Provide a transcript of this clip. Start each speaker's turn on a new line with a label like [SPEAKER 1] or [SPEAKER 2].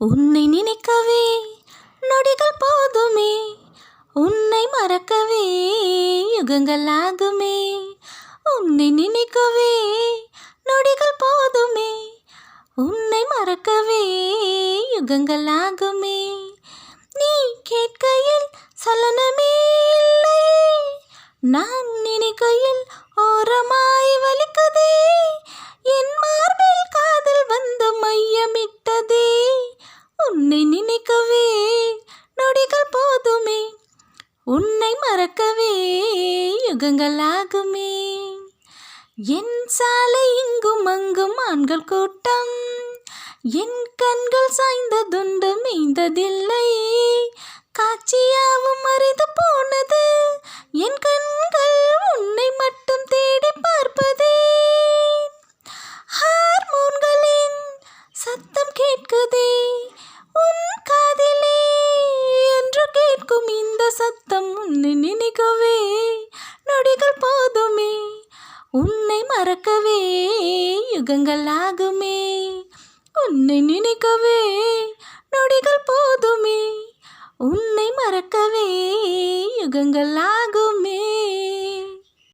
[SPEAKER 1] உன்னை நினைக்கவே நொடிகள் போதுமே, உன்னை மறக்கவே யுகங்கள் ஆகுமே. உன்னை நினைக்கவே நொடிகள் போதுமே, உன்னை மறக்கவே யுகங்கள் ஆகுமே. நீ கேட்கையில் சலனமே இல்லையே, நான் நினைக்கையில் ஓரமாய் வலிக்குதே. என் மார்பில் காதல் வந்து மையமிட்டதே. உன்னை நினைக்கவே நொடிகள் போதுமே, உன்னை மறக்கவே யுகங்கள் ஆகுமே. என் சாலை இங்கும் அங்கும் ஆண்கள் கூட்டம், என் கண்கள் சாய்ந்ததுண்டு மீந்ததில்லை. காட்சியாவும் மறைந்து போனது, என் கண்கள் உன்னை மட்டும் தேடி பார்ப்பதே. ஹார்மோன்களின் சத்தம் கேட்குதே உன் காதிலே, என்று கேட்கும் இந்த சத்தம் உன்னை நினைக்கவே நொடிகள் போதுமே, உன்னை மறக்கவே யுகங்கள் ஆகுமே. உன்னை நினைக்கவே நொடிகள் போதுமே, உன்னை மறக்கவே